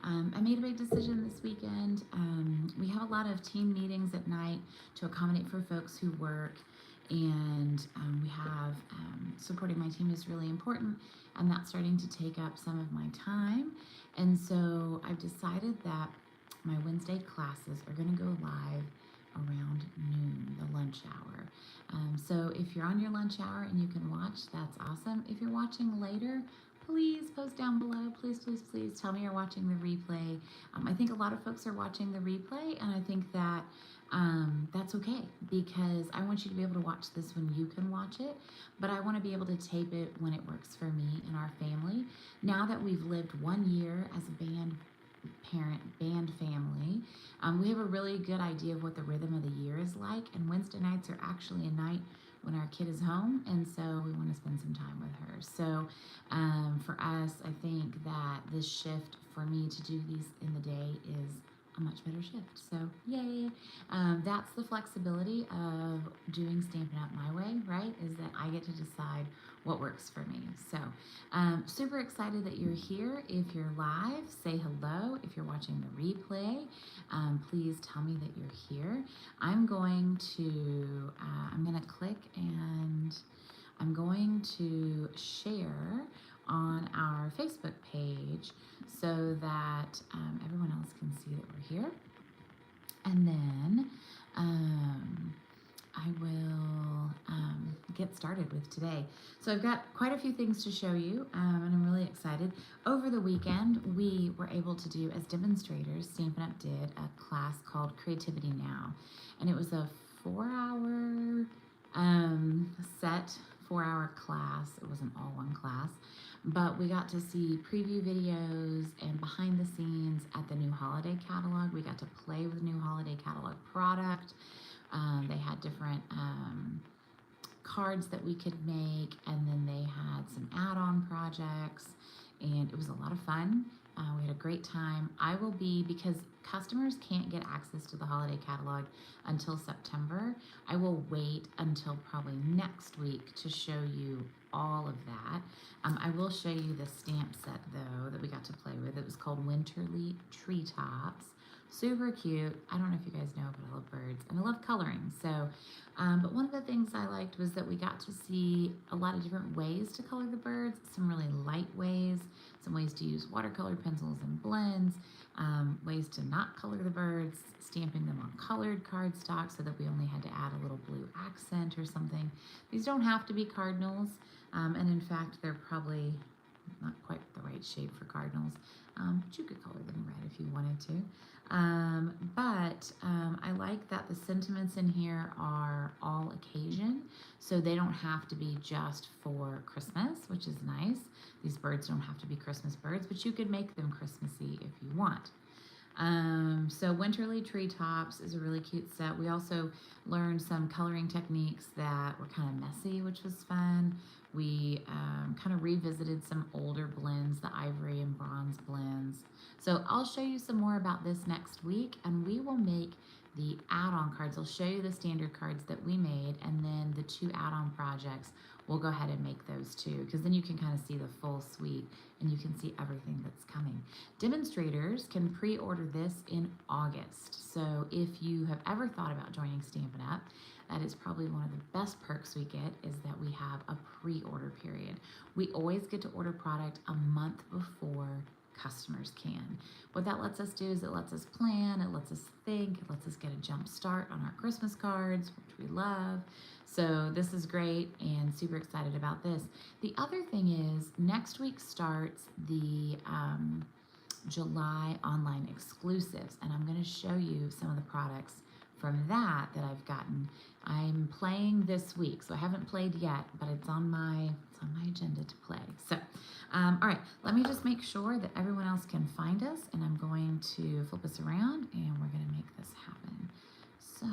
I made a big decision this weekend. We have a lot of team meetings at night to accommodate for folks who work, and we have supporting my team is really important, and that's starting to take up some of my time. And so I've decided that my Wednesday classes are going to go live around noon, the lunch hour. So if you're on your lunch hour and you can watch, that's awesome. If you're watching later, please post down below. Please, please, please tell me you're watching the replay. I think a lot of folks are watching the replay, and I think that that's okay, because I want you to be able to watch this when you can watch it, but I want to be able to tape it when it works for me and our family. Now that we've lived 1 year as a band family, we have a really good idea of what the rhythm of the year is like, and Wednesday nights are actually a night when our kid is home, and so we want to spend some time with her. So for us, I think that this shift for me to do these in the day is a much better shift. So yay. That's the flexibility of doing Stampin' Up! My way, right? Is that I get to decide what works for me. So super excited that you're here. If you're live, say hello. If you're watching the replay, please tell me that you're here. I'm going to click, and I'm going to share on our Facebook page so that everyone else can see that we're here. And then I will get started with today. So I've got quite a few things to show you, and I'm really excited. Over the weekend, we were able to do, as demonstrators, Stampin' Up! Did a class called Creativity Now, and it was a 4-hour set, 4-hour class. It wasn't all one class, but we got to see preview videos and behind the scenes at the new holiday catalog. We got to play with new holiday catalog product. They had different cards that we could make, and then they had some add-on projects, and it was a lot of fun. We had a great time. I will be, because customers can't get access to the holiday catalog until September, I will wait until probably next week to show you all of that. I will show you the stamp set, though, that we got to play with. It was called Winterly Treetops. Super cute. I don't know if you guys know, but I love birds and I love coloring. So, but one of the things I liked was that we got to see a lot of different ways to color the birds, some really light ways, some ways to use watercolor pencils and blends, ways to not color the birds, stamping them on colored cardstock so that we only had to add a little blue accent or something. These don't have to be cardinals, and in fact, they're probably not quite the right shape for cardinals, but you could color them red if you wanted to. I like that the sentiments in here are all occasion, so they don't have to be just for Christmas, which is nice. These birds don't have to be Christmas birds, but you could make them Christmassy if you want. So Winterly Treetops is a really cute set. We also learned some coloring techniques that were kind of messy, which was fun. We kind of revisited some older blends, the ivory and bronze blends. So I'll show you some more about this next week, and we will make the add-on cards. I'll show you the standard cards that we made, and then the 2 add-on projects, we'll go ahead and make those too, because then you can kind of see the full suite and you can see everything that's coming. Demonstrators can pre-order this in August. So if you have ever thought about joining Stampin' Up!, that is probably one of the best perks we get, is that we have a pre-order period. We always get to order product a month before customers can. What that lets us do is it lets us plan, it lets us think, it lets us get a jump start on our Christmas cards, which we love. So this is great, and super excited about this. The other thing is, next week starts the July online exclusives, and I'm going to show you some of the products from that I've gotten. I'm playing this week, so I haven't played yet, but it's on my agenda to play. So, all right, let me just make sure that everyone else can find us, and I'm going to flip us around, and we're going to make this happen. So,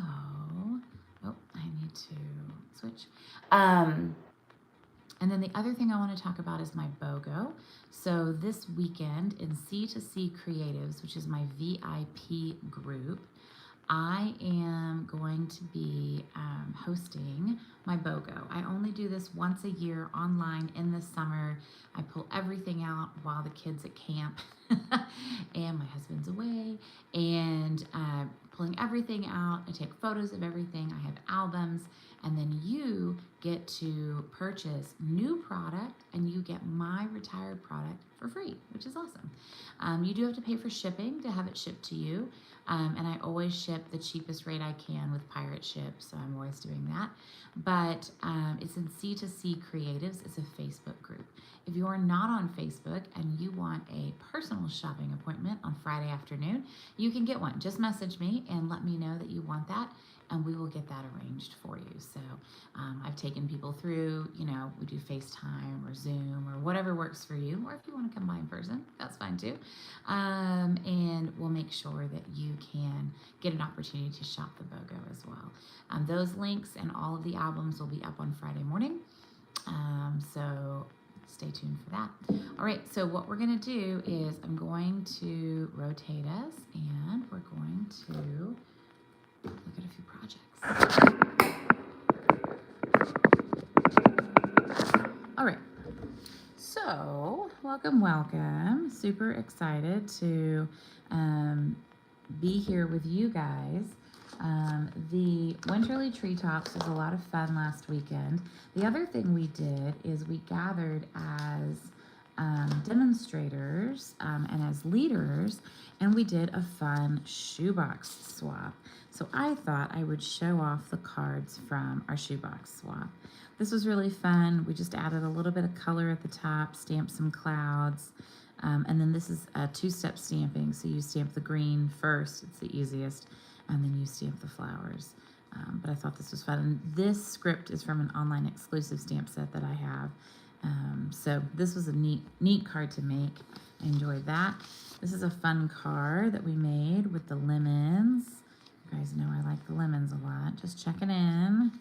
oh, I need to switch. And then the other thing I want to talk about is my BOGO. So this weekend in C2C Creatives, which is my VIP group, I am going to be hosting my BOGO. I only do this once a year online in the summer. I pull everything out while the kids at camp and my husband's away, and pulling everything out. I take photos of everything. I have albums, and then you get to purchase new product and you get my retired product for free, which is awesome. You do have to pay for shipping to have it shipped to you. And I always ship the cheapest rate I can with Pirate Ship, so I'm always doing that. But it's in C2C Creatives. It's a Facebook group. If you're not on Facebook and you want a personal shopping appointment on Friday afternoon, you can get one. Just message me and let me know that you want that, and we will get that arranged for you. So I've taken people through, we do FaceTime or Zoom or whatever works for you, or if you want to come by in person, that's fine too. And we'll make sure that you can get an opportunity to shop the BOGO as well. Those links and all of the albums will be up on Friday morning. So stay tuned for that. All right, so what we're going to do is I'm going to rotate us, and we're going to look at a few projects. All right, so welcome. Super excited to be here with you guys. The Winterly Treetops was a lot of fun last weekend. The other thing we did is we gathered as demonstrators and as leaders, and we did a fun shoebox swap. So I thought I would show off the cards from our shoebox swap. This was really fun. We just added a little bit of color at the top, stamped some clouds, and then this is a two-step stamping. So you stamp the green first, it's the easiest, and then you stamp the flowers. But I thought this was fun. And this script is from an online exclusive stamp set that I have. So this was a neat card to make. I enjoyed that. This is a fun card that we made with the lemons. You guys know I like the lemons a lot. Just checking in.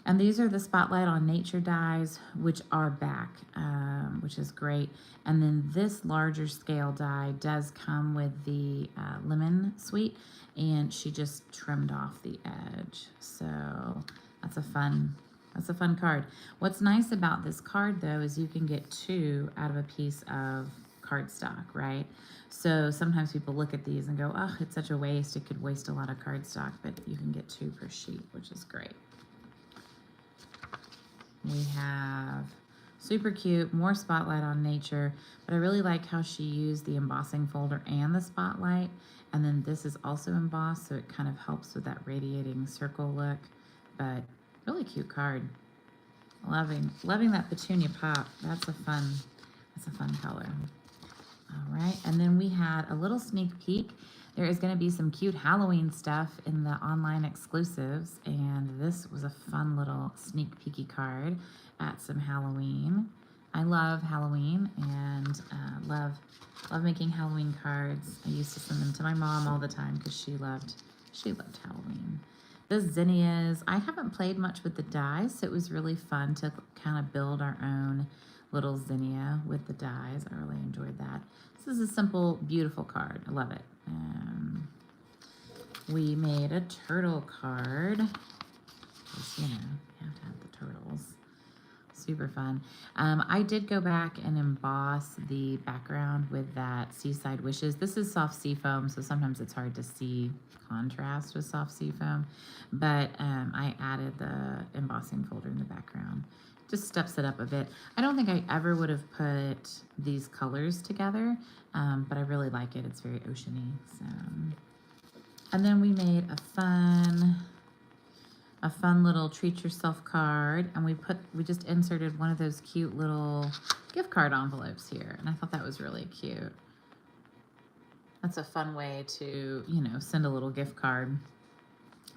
And these are the Spotlight on Nature dies, which are back, which is great. And then this larger scale die does come with the lemon suite, and she just trimmed off the edge. So that's a fun card. What's nice about this card though is you can get 2 out of a piece of cardstock, right? So sometimes people look at these and go, oh, it's such a waste. It could waste a lot of cardstock, but you can get 2 per sheet, which is great. We have super cute, more Spotlight on Nature, but I really like how she used the embossing folder and the Spotlight. And then this is also embossed, so it kind of helps with that radiating circle look, but really cute card. Loving that petunia pop. That's a fun color. All right, and then we had a little sneak peek. There is going to be some cute Halloween stuff in the online exclusives, and this was a fun little sneak peeky card at some Halloween. I love Halloween and love making Halloween cards. I used to send them to my mom all the time because she loved Halloween. The zinnias, I haven't played much with the dies, so it was really fun to kind of build our own little zinnia with the dies. I really enjoyed that. This is a simple, beautiful card. I love it. We made a turtle card. Because, you have to have the turtles. Super fun. I did go back and emboss the background with that Seaside Wishes. This is soft sea foam, so sometimes it's hard to see contrast with soft sea foam. But I added the embossing folder in the background. Just steps it up a bit. I don't think I ever would have put these colors together, but I really like it. It's very oceany. So. And then we made a fun little treat yourself card, and we just inserted one of those cute little gift card envelopes here, and I thought that was really cute. That's a fun way to, send a little gift card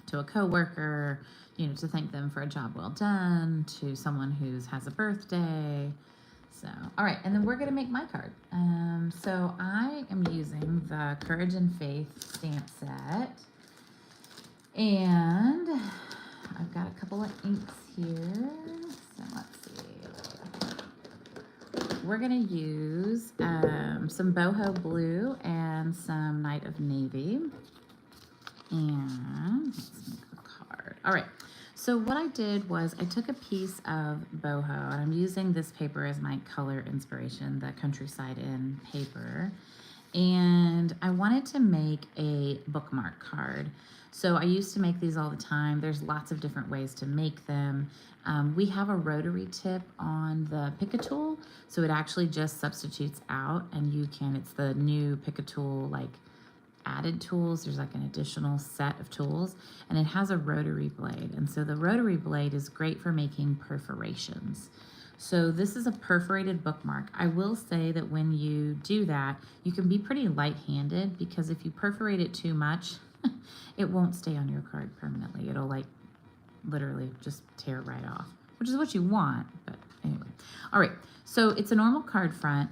to a coworker, to thank them for a job well done, to someone who has a birthday. So, all right, and then we're gonna make my card. So I am using the Courage and Faith stamp set, and I've got a couple of inks here. So let's see. We're gonna use some boho blue and some Night of Navy. And let's make a card. All right. So what I did was I took a piece of boho, and I'm using this paper as my color inspiration, the Countryside Inn paper. And I wanted to make a bookmark card. So I used to make these all the time. There's lots of different ways to make them. We have a rotary tip on the Pick-a-Tool, so it actually just substitutes out, and you can, it's the new Pick-a-Tool like added tools. There's like an additional set of tools, and it has a rotary blade. And so the rotary blade is great for making perforations. So this is a perforated bookmark. I will say that when you do that, you can be pretty light-handed, because if you perforate it too much, it won't stay on your card permanently. It'll like literally just tear right off, which is what you want, but anyway. All right, so it's a normal card front,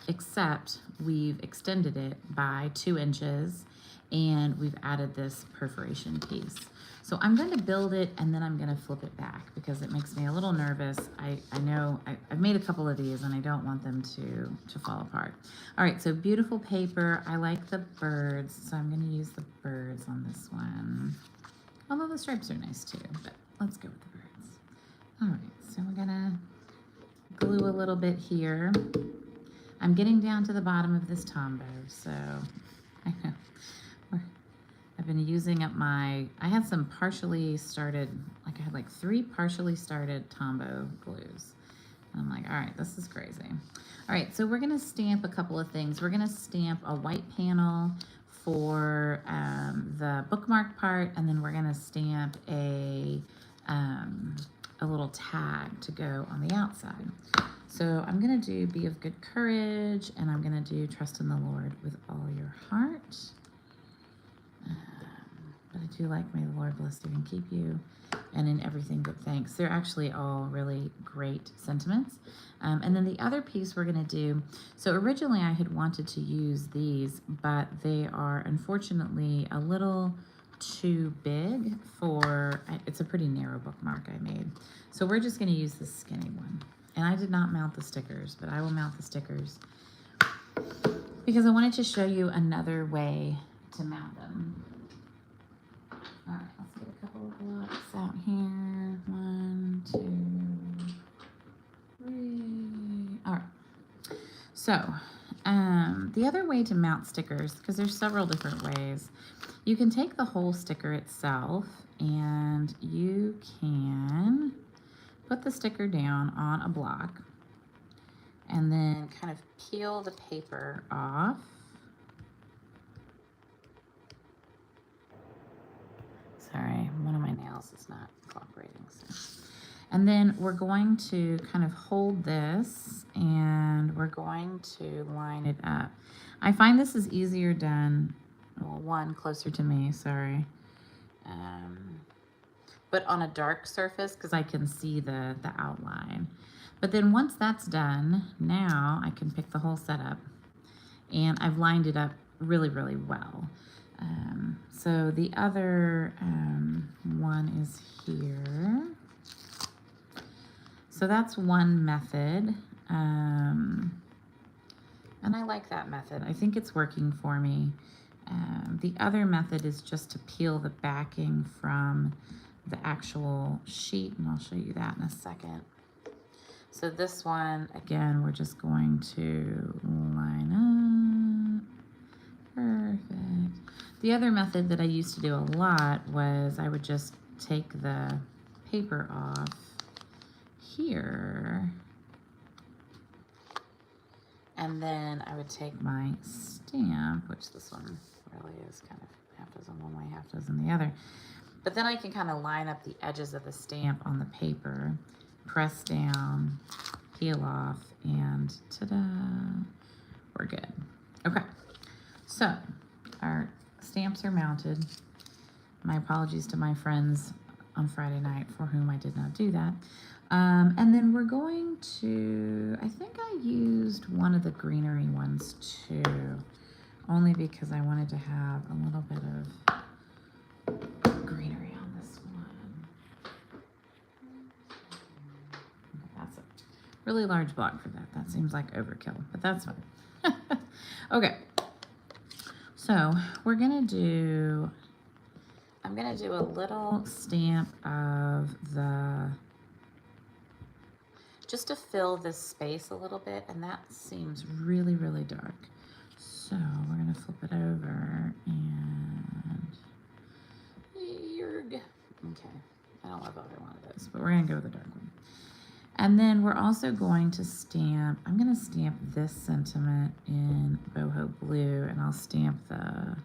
except we've extended it by 2 inches, and we've added this perforation piece. So I'm going to build it, and then I'm going to flip it back, because it makes me a little nervous. I know I've made a couple of these, and I don't want them to fall apart. All right, so beautiful paper. I like the birds, so I'm going to use the birds on this one. Although the stripes are nice too, but let's go with the birds. All right, so we're going to glue a little bit here. I'm getting down to the bottom of this Tombow, so I know. I've been using up I had some partially started, like I had like 3 partially started Tombow glues. And I'm like, all right, this is crazy. All right, so we're gonna stamp a couple of things. We're gonna stamp a white panel for the bookmark part, and then we're gonna stamp a little tag to go on the outside. So I'm gonna do Be of Good Courage, and I'm gonna do Trust in the Lord with all your heart. But I do like, may the Lord bless you and keep you, and in everything give thanks. They're actually all really great sentiments. And then the other piece we're going to do, so originally I had wanted to use these, but they are unfortunately a little too big for, it's a pretty narrow bookmark I made. So we're just going to use this skinny one. And I did not mount the stickers, but I will mount the stickers, because I wanted to show you another way to mount them. All right, let's get a couple of blocks out here. 1, 2, 3. All right. So, the other way to mount stickers, because there's several different ways, you can take the whole sticker itself, and you can put the sticker down on a block, and then kind of peel the paper off. Sorry, one of my nails is not cooperating. So. And then we're going to kind of hold this, and we're going to line it up. I find this is easier done, well, one closer to me, sorry. But on a dark surface, because I can see the outline. But then once that's done, now I can pick the whole setup, and I've lined it up really, really well. So the other one is here. So that's one method. And I like that method. I think it's working for me. The other method is just to peel the backing from the actual sheet, and I'll show you that in a second. So this one, again, we're just going to line up. Perfect. The other method that I used to do a lot was I would just take the paper off here, and then I would take my stamp, which this one really is kind of half dozen one way, half dozen the other. But then I can kind of line up the edges of the stamp on the paper, press down, peel off, and ta-da, we're good. Okay, so our stamps are mounted. My apologies to my friends on Friday night for whom I did not do that. And then we're going to, I think I used one of the greenery ones too, only because I wanted to have a little bit of greenery on this one. Okay, that's a really large block for that. That seems like overkill, but that's fine. Okay. So we're gonna do I'm going to do a little stamp of the, just to fill this space a little bit, and that seems really, really dark. So we're going to flip it over and, okay, I don't love either one of those, but we're going to go with the dark one. And then we're also going to stamp, I'm going to stamp this sentiment in boho blue, and I'll stamp the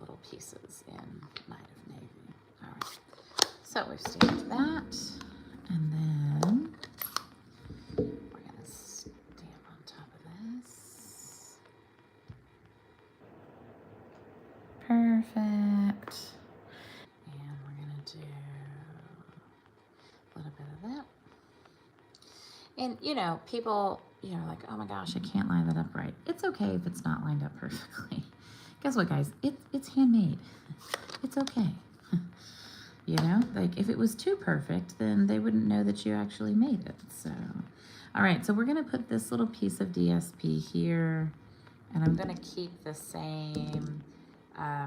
little pieces in Night of Navy. All right, so we've stamped that, and then we're going to stamp on top of this. Perfect. And we're going to do a little bit of that. And, you know, people, you know, like, oh my gosh, I can't line that up right. It's okay if it's not lined up perfectly. Guess what, guys? It's handmade. It's okay. You know, like if it was too perfect, then they wouldn't know that you actually made it. So, all right, so we're going to put this little piece of DSP here, and I'm going to keep the same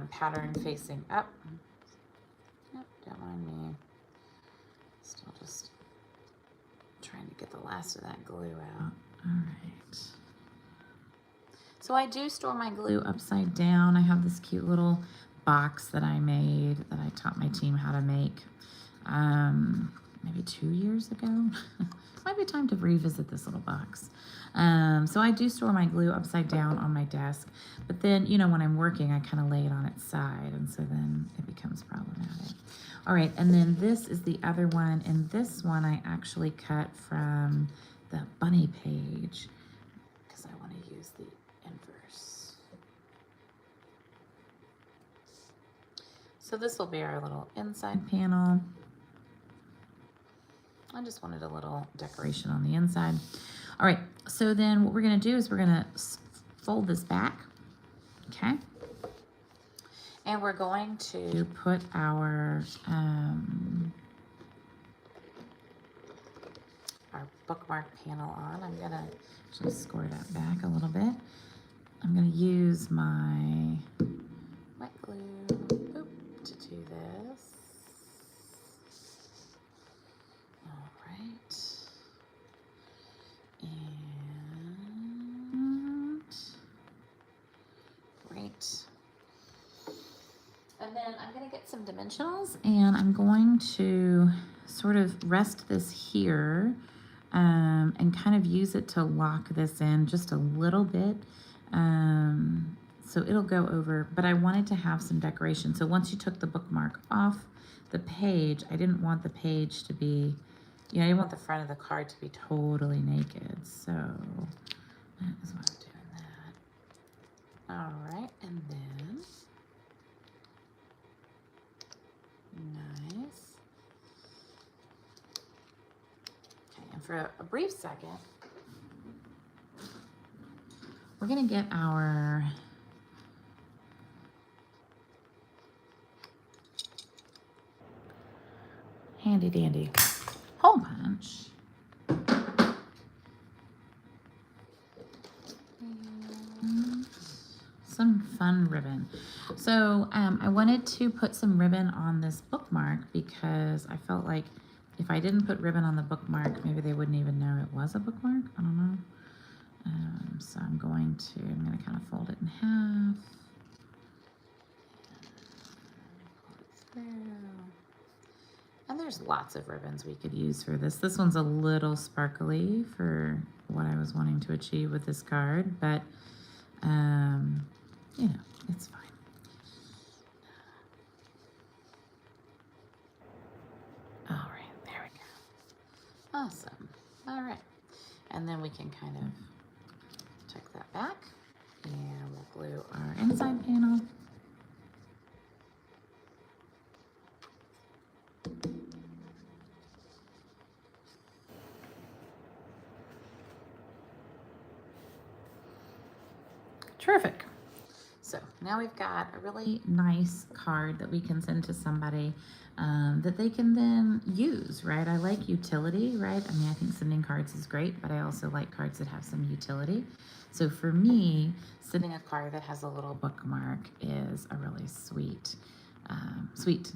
pattern facing up. Yep, don't mind me. Still just trying to get the last of that glue out. All right. So I do store my glue upside down. I have this cute little box that I made that I taught my team how to make maybe 2 years ago. Might be time to revisit this little box. So I do store my glue upside down on my desk, but then, you know, when I'm working, I kind of lay it on its side, and so then it becomes problematic. All right, and then this is the other one, and this one I actually cut from the bunny page because I want to use the inverse. So this will be our little inside panel. I just wanted a little decoration on the inside. All right, so then what we're gonna do is we're gonna fold this back, okay? And we're going to put our bookmark panel on. I'm gonna actually score that back a little bit. I'm gonna use my wet glue to do this. All right. And great. And then I'm going to get some dimensionals, and I'm going to sort of rest this here and kind of use it to lock this in just a little bit. So it'll go over, but I wanted to have some decoration. So once you took the bookmark off the page, I didn't want the page to be, you know, I didn't want the front of the card to be totally naked. So that is why I'm doing that. All right, and then nice. Okay, and for a brief second, we're gonna get our handy dandy hole punch. And some fun ribbon. So I wanted to put some ribbon on this bookmark because I felt like if I didn't put ribbon on the bookmark, maybe they wouldn't even know it was a bookmark. I don't know. So I'm going to kind of fold it in half. Pull it through. And there's lots of ribbons we could use for this. This one's a little sparkly for what I was wanting to achieve with this card, but you know, it's fine. All right, there we go. Awesome. All right. And then we can kind of tuck that back, and we'll glue our inside panel. Terrific. So now we've got a really nice card that we can send to somebody that they can then use, right? I like utility, right? I mean, I think sending cards is great, but I also like cards that have some utility. So for me, sending a card that has a little bookmark is a really sweet, sweet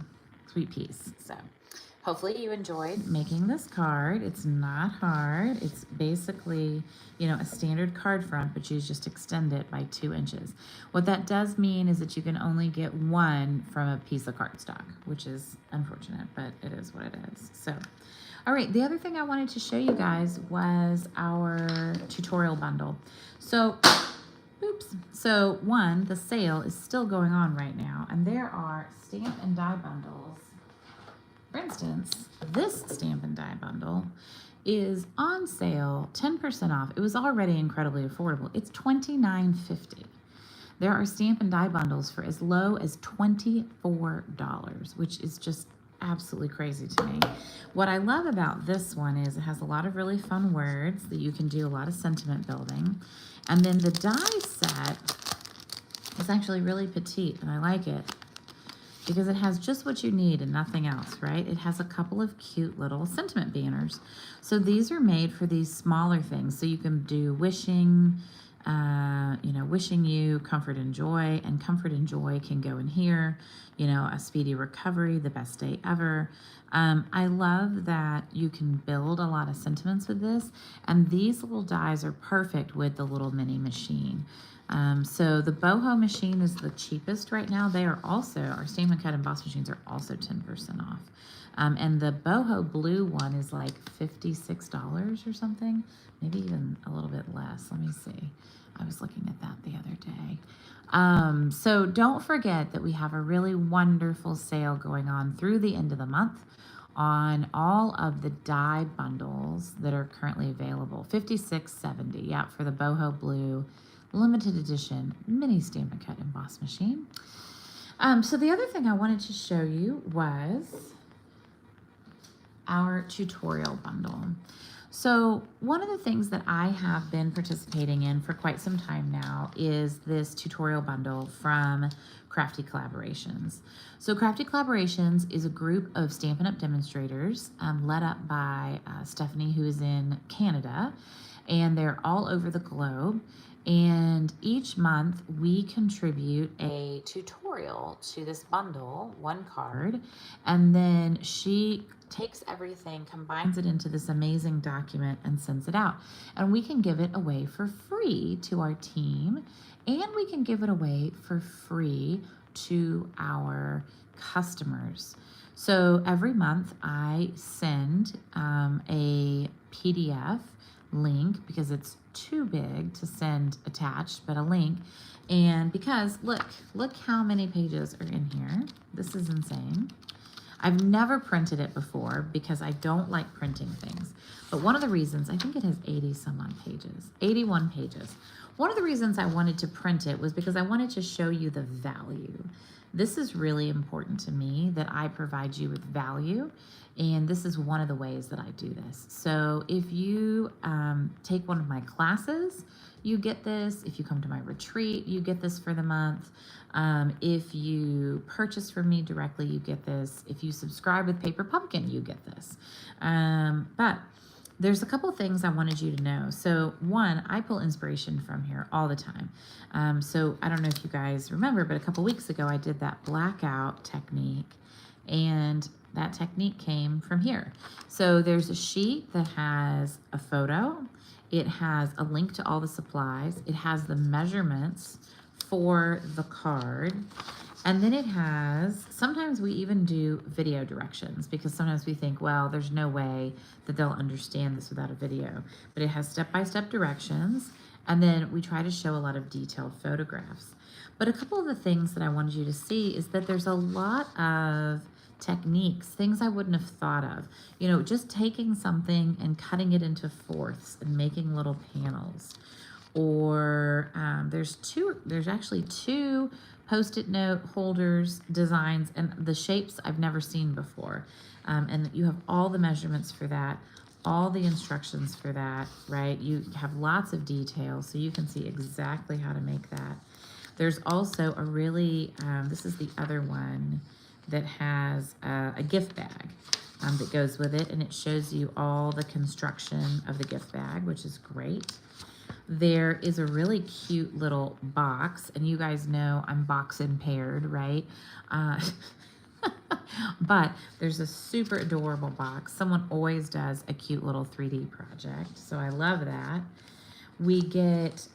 piece. So hopefully you enjoyed making this card. It's not hard. It's basically, you know, a standard card front, but you just extend it by 2 inches. What that does mean is that you can only get one from a piece of cardstock, which is unfortunate, but it is what it is. So, all right, the other thing I wanted to show you guys was our tutorial bundle. So, oops. So one, the sale is still going on right now, and there are stamp and die bundles. For instance, this stamp and die bundle is on sale, 10% off. It was already incredibly affordable. It's $29.50. There are stamp and die bundles for as low as $24, which is just absolutely crazy to me. What I love about this one is it has a lot of really fun words that you can do a lot of sentiment building. And then the die set is actually really petite, and I like it because it has just what you need and nothing else, right? It has a couple of cute little sentiment banners. So these are made for these smaller things. So you can do wishing, you know, wishing you comfort and joy, and comfort and joy can go in here, you know, a speedy recovery, the best day ever. I love that you can build a lot of sentiments with this, and these little dies are perfect with the little mini machine. So the boho machine is the cheapest right now. They are also, our stamp and cut emboss machines are also 10% off. And the boho blue one is like $56 or something, maybe even a little bit less. Let me see. I was looking at that the other day. So don't forget that we have a really wonderful sale going on through the end of the month on all of the die bundles that are currently available. $56.70, yeah, for the boho blue limited edition mini stamp and cut emboss machine. So the other thing I wanted to show you was our tutorial bundle. So one of the things that I have been participating in for quite some time now is this tutorial bundle from Crafty Collaborations. So Crafty Collaborations is a group of Stampin' Up! Demonstrators led up by Stephanie, who is in Canada, and they're all over the globe. And each month we contribute a tutorial to this bundle, one card, and then she takes everything, combines it into this amazing document and sends it out. And we can give it away for free to our team, and we can give it away for free to our customers. So every month I send a PDF link, because it's too big to send attached, but a link. And because look how many pages are in here. This is insane. I've never printed it before because I don't like printing things. But one of the reasons, I think it has 80 some odd pages, 81 pages. One of the reasons I wanted to print it was because I wanted to show you the value. This is really important to me, that I provide you with value. And this is one of the ways that I do this. So if you take one of my classes, you get this. If you come to my retreat, you get this for the month. If you purchase from me directly, you get this. If you subscribe with Paper Pumpkin, you get this. But there's a couple things I wanted you to know. So one, I pull inspiration from here all the time. So I don't know if you guys remember, but a couple weeks ago I did that blackout technique, and that technique came from here. So there's a sheet that has a photo. It has a link to all the supplies. It has the measurements for the card. And then it has, sometimes we even do video directions, because sometimes we think, well, there's no way that they'll understand this without a video. But it has step-by-step directions, and then we try to show a lot of detailed photographs. But a couple of the things that I wanted you to see is that there's a lot of techniques, things I wouldn't have thought of. You know, just taking something and cutting it into fourths and making little panels. Or there's actually two Post-it note holders designs, and the shapes I've never seen before. And you have all the measurements for that, all the instructions for that, right? You have lots of details, so you can see exactly how to make that. There's also a really, this is the other one that has a gift bag that goes with it, and it shows you all the construction of the gift bag, which is great. There is a really cute little box, and you guys know I'm box impaired, right? Uh, but there's a super adorable box. Someone always does a cute little 3D project, so I love that. We get,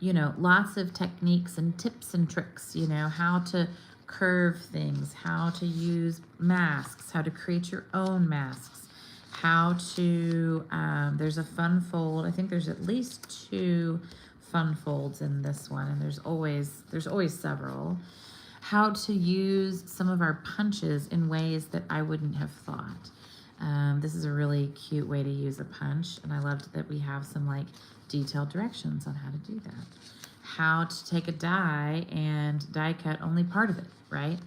you know, lots of techniques and tips and tricks, you know, how to curve things, how to use masks, how to create your own masks, how to, there's a fun fold. I think there's at least 2 fun folds in this one, and there's always several. How to use some of our punches in ways that I wouldn't have thought. This is a really cute way to use a punch, and I loved that we have some like detailed directions on how to do that. How to take a die and die cut only part of it, right?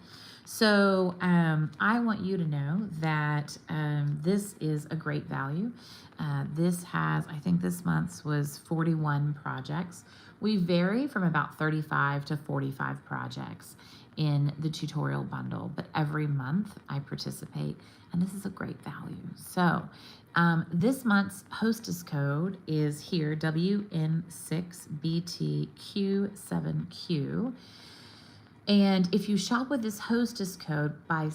So I want you to know that this is a great value. This has, I think this month's was 41 projects. We vary from about 35 to 45 projects in the tutorial bundle, but every month I participate, and this is a great value. So this month's hostess code is here, WN6BTQ7Q. And if you shop with this hostess code by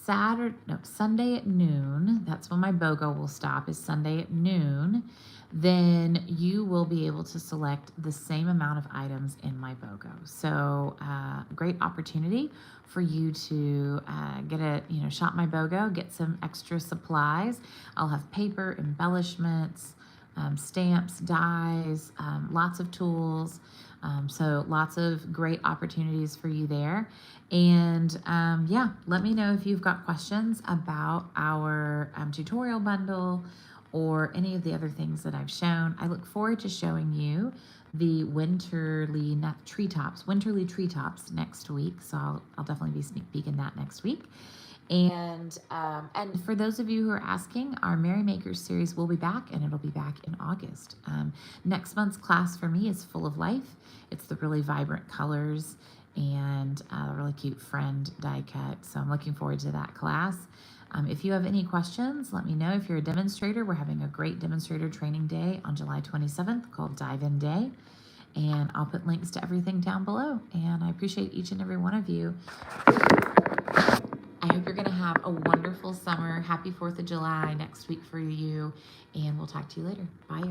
Sunday at noon, that's when my BOGO will stop, is Sunday at noon, then you will be able to select the same amount of items in my BOGO. So great opportunity for you to shop my BOGO, get some extra supplies. I'll have paper, embellishments, stamps, dies, lots of tools. So lots of great opportunities for you there. And yeah, let me know if you've got questions about our tutorial bundle or any of the other things that I've shown. I look forward to showing you the winterly treetops next week. So I'll definitely be sneak peeking that next week. And for those of you who are asking, our Merry Makers series will be back, and it'll be back in August. Next month's class for me is Full of Life. It's the really vibrant colors and a really cute friend die cut. So I'm looking forward to that class. If you have any questions, let me know. If you're a demonstrator, we're having a great demonstrator training day on July 27th called Dive In Day. And I'll put links to everything down below. And I appreciate each and every one of you. I hope you're going to have a wonderful summer. Happy 4th of July next week for you. And we'll talk to you later. Bye.